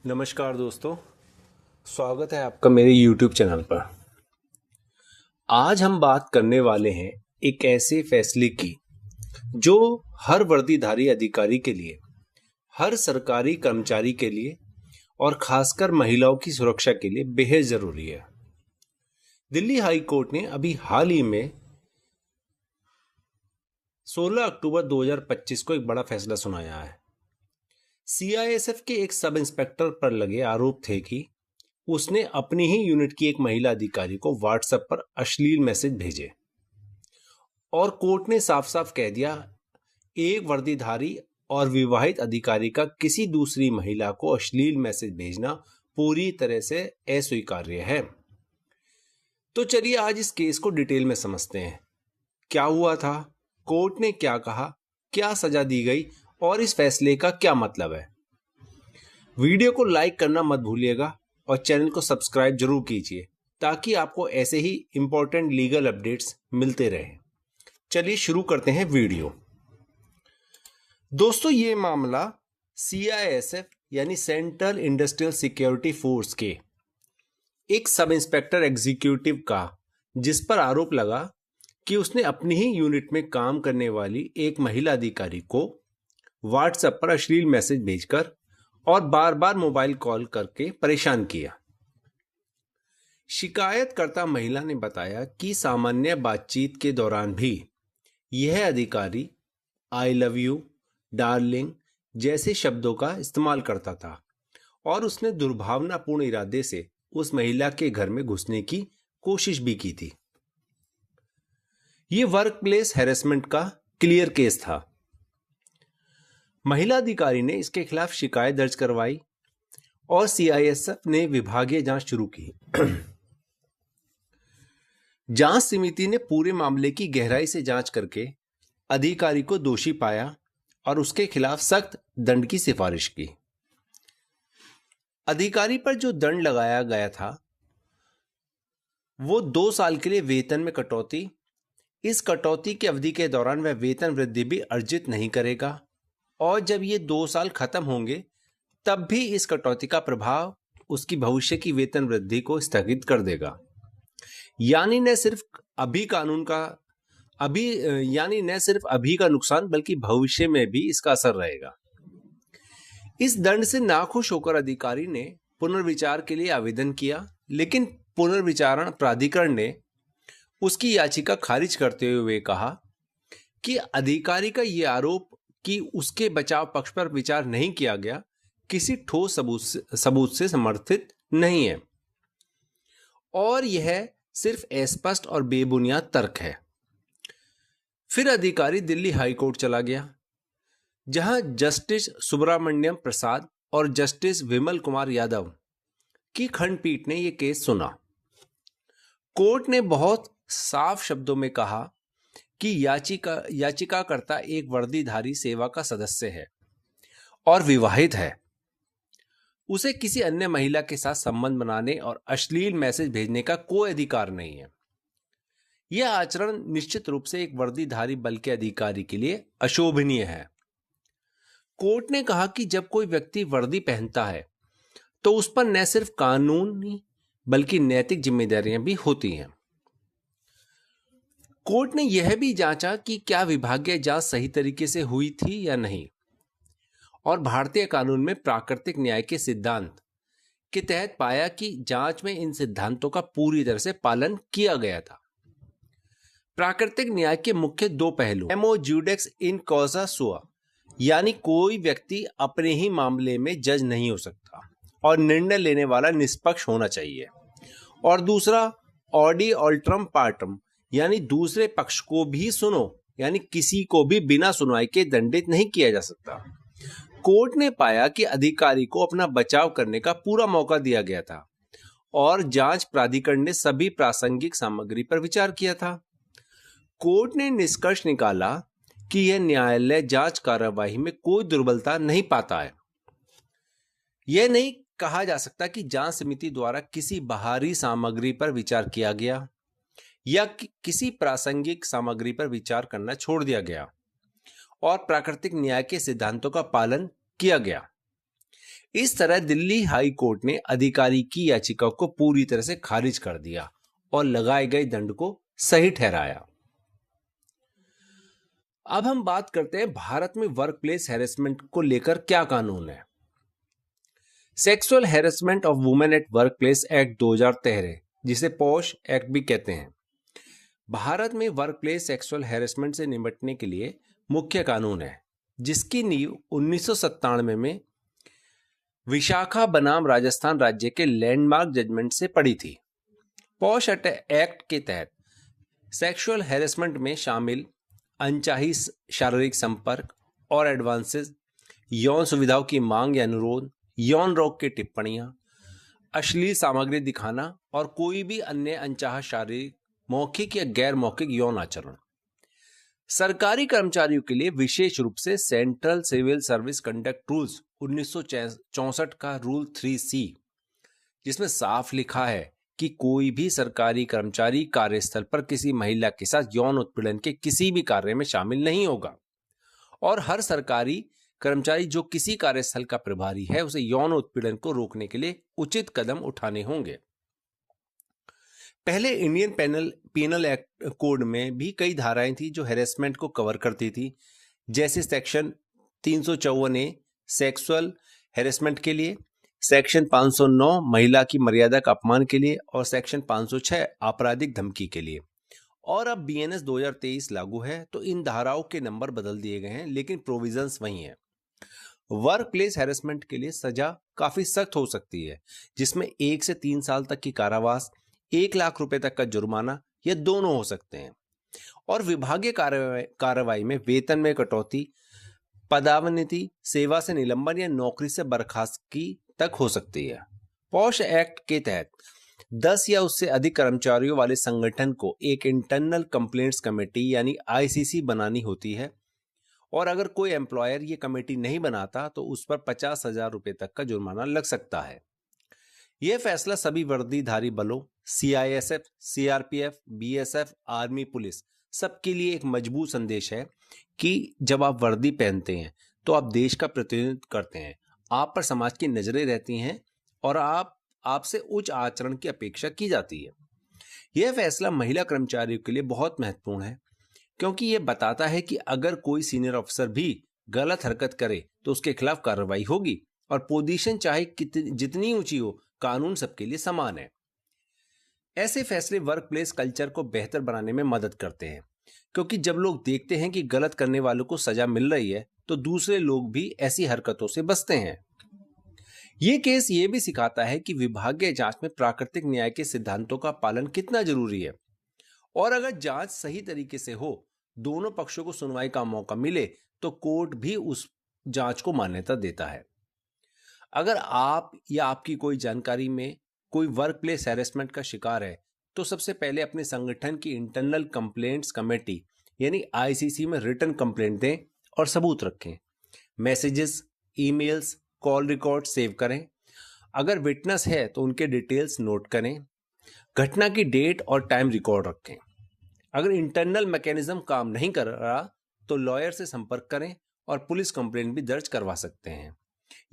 नमस्कार दोस्तों, स्वागत है आपका मेरे YouTube चैनल पर। आज हम बात करने वाले हैं एक ऐसे फैसले की जो हर वर्दीधारी अधिकारी के लिए, हर सरकारी कर्मचारी के लिए और खासकर महिलाओं की सुरक्षा के लिए बेहद जरूरी है। दिल्ली हाई कोर्ट ने अभी हाल ही में 16 अक्टूबर 2025 को एक बड़ा फैसला सुनाया है। सीआईएसएफ के एक सब इंस्पेक्टर पर लगे आरोप थे कि उसने अपनी ही यूनिट की एक महिला अधिकारी को व्हाट्सएप पर अश्लील मैसेज भेजे और कोर्ट ने साफ साफ कह दिया, एक वर्दीधारी और विवाहित अधिकारी का किसी दूसरी महिला को अश्लील मैसेज भेजना पूरी तरह से अस्वीकार्य है। तो चलिए आज इस केस को डिटेल में समझते हैं। क्या हुआ था, कोर्ट ने क्या कहा, क्या सजा दी गई और इस फैसले का क्या मतलब है। वीडियो को लाइक करना मत भूलिएगा और चैनल को सब्सक्राइब जरूर कीजिए ताकि आपको ऐसे ही इंपॉर्टेंट लीगल अपडेट्स मिलते रहें। चलिए शुरू करते हैं वीडियो। दोस्तों, ये मामला सीआईएसएफ यानी सेंट्रल इंडस्ट्रियल सिक्योरिटी फोर्स के एक सब इंस्पेक्टर एग्जीक्यूटिव का, जिस पर आरोप लगा कि उसने अपनी ही यूनिट में काम करने वाली एक महिला अधिकारी को व्हाट्सएप पर अश्लील मैसेज भेजकर और बार बार मोबाइल कॉल करके परेशान किया। शिकायतकर्ता महिला ने बताया कि सामान्य बातचीत के दौरान भी यह अधिकारी आई लव यू, डार्लिंग जैसे शब्दों का इस्तेमाल करता था और उसने दुर्भावनापूर्ण इरादे से उस महिला के घर में घुसने की कोशिश भी की थी। यह वर्क प्लेस हैरेसमेंट का क्लियर केस था। महिला अधिकारी ने इसके खिलाफ शिकायत दर्ज करवाई और सीआईएसएफ ने विभागीय जांच शुरू की। जांच समिति ने पूरे मामले की गहराई से जांच करके अधिकारी को दोषी पाया और उसके खिलाफ सख्त दंड की सिफारिश की। अधिकारी पर जो दंड लगाया गया था वो 2 साल के लिए वेतन में कटौती, इस कटौती की अवधि के दौरान वह वेतन वृद्धि भी अर्जित नहीं करेगा और जब ये 2 साल खत्म होंगे तब भी इस कटौती का प्रभाव उसकी भविष्य की वेतन वृद्धि को स्थगित कर देगा। यानी न सिर्फ अभी का नुकसान बल्कि भविष्य में भी इसका असर रहेगा। इस दंड से नाखुश होकर अधिकारी ने पुनर्विचार के लिए आवेदन किया, लेकिन पुनर्विचारण प्राधिकरण ने उसकी याचिका खारिज करते हुए कहा कि अधिकारी का यह आरोप कि उसके बचाव पक्ष पर विचार नहीं किया गया किसी ठोस सबूत से समर्थित नहीं है और यह सिर्फ अस्पष्ट और बेबुनियाद तर्क है। फिर अधिकारी दिल्ली हाई कोर्ट चला गया, जहां जस्टिस सुब्रमण्यम प्रसाद और जस्टिस विमल कुमार यादव की खंडपीठ ने यह केस सुना। कोर्ट ने बहुत साफ शब्दों में कहा कि याचिकाकर्ता एक वर्दीधारी सेवा का सदस्य है और विवाहित है। उसे किसी अन्य महिला के साथ संबंध बनाने और अश्लील मैसेज भेजने का कोई अधिकार नहीं है। यह आचरण निश्चित रूप से एक वर्दीधारी बल के अधिकारी के लिए अशोभनीय है। कोर्ट ने कहा कि जब कोई व्यक्ति वर्दी पहनता है तो उस पर न सिर्फ कानूनी बल्कि नैतिक जिम्मेदारियां भी होती हैं। कोर्ट ने यह भी जांचा कि क्या विभागीय जांच सही तरीके से हुई थी या नहीं और भारतीय कानून में प्राकृतिक न्याय के सिद्धांत के तहत पाया कि जांच में इन सिद्धांतों का पूरी तरह से पालन किया गया था। प्राकृतिक न्याय के मुख्य 2 पहलू, एमो ज्यूडेक्स इन कॉजा सुआ, यानी कोई व्यक्ति अपने ही मामले में जज नहीं हो सकता और निर्णय लेने वाला निष्पक्ष होना चाहिए, और दूसरा ऑडी ऑल्ट्रम पार्टम, यानी दूसरे पक्ष को भी सुनो, यानी किसी को भी बिना सुनवाई के दंडित नहीं किया जा सकता। कोर्ट ने पाया कि अधिकारी को अपना बचाव करने का पूरा मौका दिया गया था और जांच प्राधिकरण ने सभी प्रासंगिक सामग्री पर विचार किया था। कोर्ट ने निष्कर्ष निकाला कि यह न्यायालय जांच कार्यवाही में कोई दुर्बलता नहीं पाता है। यह नहीं कहा जा सकता कि जांच समिति द्वारा किसी बाहरी सामग्री पर विचार किया गया या किसी प्रासंगिक सामग्री पर विचार करना छोड़ दिया गया और प्राकृतिक न्याय के सिद्धांतों का पालन किया गया। इस तरह दिल्ली हाई कोर्ट ने अधिकारी की याचिका को पूरी तरह से खारिज कर दिया और लगाए गए दंड को सही ठहराया। अब हम बात करते हैं भारत में वर्क प्लेस हैरेसमेंट को लेकर क्या कानून है। Sexual harassment of women at work place act 2013, जिसे पॉश एक्ट भी कहते हैं, भारत में वर्क प्लेस सेक्सुअल हैरेसमेंट से निपटने के लिए मुख्य कानून है, जिसकी नींव 1997 में विशाखा बनाम राजस्थान राज्य के लैंडमार्क जजमेंट से पड़ी थी। पॉश एक्ट के तहत सेक्सुअल हैरेसमेंट में शामिल अनचाही शारीरिक संपर्क और एडवांसेस, यौन सुविधाओं की मांग या अनुरोध, यौन रोग की टिप्पणियां, अश्लील सामग्री दिखाना और कोई भी अन्य अनचाहा शारीरिक, मौखिक या गैर मौखिक यौन आचरण। सरकारी कर्मचारियों के लिए विशेष रूप से central civil service conduct rules 1964 का रूल 3C, जिसमें साफ लिखा है कि कोई भी सरकारी कर्मचारी कार्यस्थल पर किसी महिला के साथ यौन उत्पीड़न के किसी भी कार्य में शामिल नहीं होगा, और हर सरकारी कर्मचारी जो किसी कार्यस्थल का प्रभारी है उसे यौन उत्पीड़न को रोकने के लिए उचित कदम उठाने होंगे। पहले इंडियन पेनल एक्ट कोड में भी कई धाराएं थी जो हैरेसमेंट को कवर करती थी, जैसे सेक्शन 354A सेक्सुअल हैरेसमेंट के लिए, सेक्शन 509 महिला की मर्यादा का अपमान के लिए और सेक्शन 506 आपराधिक धमकी के लिए। और अब BNS 2023 लागू है तो इन धाराओं के नंबर बदल दिए गए हैं, लेकिन प्रोविजंस वही हैं। वर्क प्लेस हैरेसमेंट के लिए सजा काफी सख्त हो सकती है, जिसमें 1 से 3 साल तक की कारावास, 1 लाख रुपए तक का जुर्माना, ये दोनों हो सकते हैं। और विभागीय कार्रवाई में वेतन में कटौती, पदावनति, सेवा से निलंबन या नौकरी से बर्खास्तगी तक हो सकती है। पॉश एक्ट के तहत 10 या उससे अधिक कर्मचारियों वाले संगठन को एक इंटरनल कंप्लेंट्स कमेटी यानी ICC बनानी होती है, और अगर कोई एम्प्लॉयर ये कमेटी नहीं बनाता तो उस पर 50,000 रुपए तक का जुर्माना लग सकता है। यह फैसला सभी वर्दीधारी बलों, CISF, CRPF, BSF, army, police, सबके लिए एक मजबूत संदेश है कि जब आप वर्दी पहनते हैं तो आप देश का प्रतिनिधित्व करते हैं, आप पर समाज की नजरें रहती हैं और आपसे उच्च आचरण की अपेक्षा की जाती है। यह फैसला महिला कर्मचारियों के लिए बहुत महत्वपूर्ण है, क्योंकि यह बताता है कि अगर कोई सीनियर अफसर भी गलत हरकत करे तो उसके खिलाफ कार्रवाई होगी, और पोजीशन चाहे जितनी ऊंची हो, कानून सबके लिए समान है। ऐसे फैसले वर्क प्लेस कल्चर को बेहतर बनाने में मदद करते हैं, क्योंकि जब लोग देखते हैं कि गलत करने वालों को सजा मिल रही है तो दूसरे लोग भी ऐसी हरकतों से बचते हैं। ये केस ये भी सिखाता है कि विभागीय जांच में प्राकृतिक न्याय के सिद्धांतों का पालन कितना जरूरी है, और अगर जांच सही तरीके से हो, दोनों पक्षों को सुनवाई का मौका मिले, तो कोर्ट भी उस जांच को मान्यता देता है। अगर आप या आपकी कोई जानकारी में कोई वर्क प्लेस हैरेसमेंट का शिकार है तो सबसे पहले अपने संगठन की इंटरनल कंप्लेंट्स कमेटी यानी ICC में रिटन कंप्लेंट दें और सबूत रखें। Messages, emails, call record save करें। अगर विटनेस है तो उनके डिटेल्स नोट करें। घटना की डेट और टाइम रिकॉर्ड रखें। अगर इंटरनल मैकेनिज्म काम नहीं कर रहा तो लॉयर से संपर्क करें और पुलिस कंप्लेंट भी दर्ज करवा सकते हैं,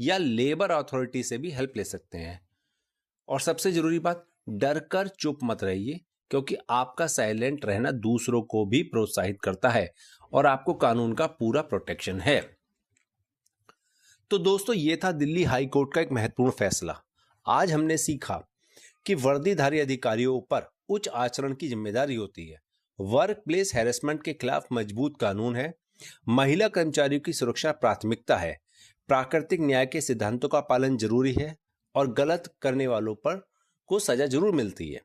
या लेबर अथॉरिटी से भी हेल्प ले सकते हैं। और सबसे जरूरी बात, डर कर चुप मत रहिए, क्योंकि आपका साइलेंट रहना दूसरों को भी प्रोत्साहित करता है और आपको कानून का पूरा प्रोटेक्शन है। तो दोस्तों, ये था दिल्ली हाई कोर्ट का एक महत्वपूर्ण फैसला। आज हमने सीखा कि वर्दीधारी अधिकारियों पर उच्च आचरण की जिम्मेदारी होती है। वर्क प्लेस हैरेसमेंट के खिलाफ मजबूत कानून है। महिला कर्मचारियों की सुरक्षा प्राथमिकता है। प्राकृतिक न्याय के सिद्धांतों का पालन जरूरी है, और गलत करने वालों पर को सजा जरूर मिलती है।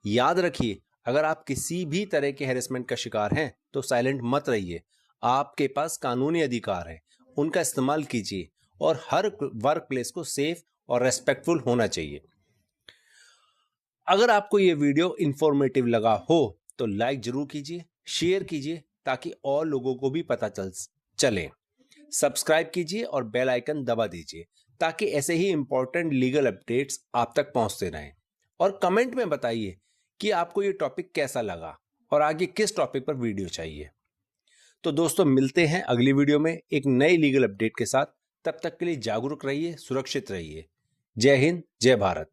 याद रखिए, अगर आप किसी भी तरह के हैरेसमेंट का शिकार हैं तो साइलेंट मत रहिए। आपके पास कानूनी अधिकार है, उनका इस्तेमाल कीजिए, और हर वर्क प्लेस को सेफ और रेस्पेक्टफुल होना चाहिए। अगर आपको ये वीडियो इंफॉर्मेटिव लगा हो तो लाइक जरूर कीजिए, शेयर कीजिए, ताकि और लोगों को भी पता चले। सब्सक्राइब कीजिए और बेल आइकन दबा दीजिए, ताकि ऐसे ही इंपॉर्टेंट लीगल अपडेट्स आप तक पहुंचते रहें। और कमेंट में बताइए कि आपको ये टॉपिक कैसा लगा और आगे किस टॉपिक पर वीडियो चाहिए। तो दोस्तों, मिलते हैं अगली वीडियो में एक नई लीगल अपडेट के साथ। तब तक के लिए जागरूक रहिए, सुरक्षित रहिए। जय हिंद, जय भारत।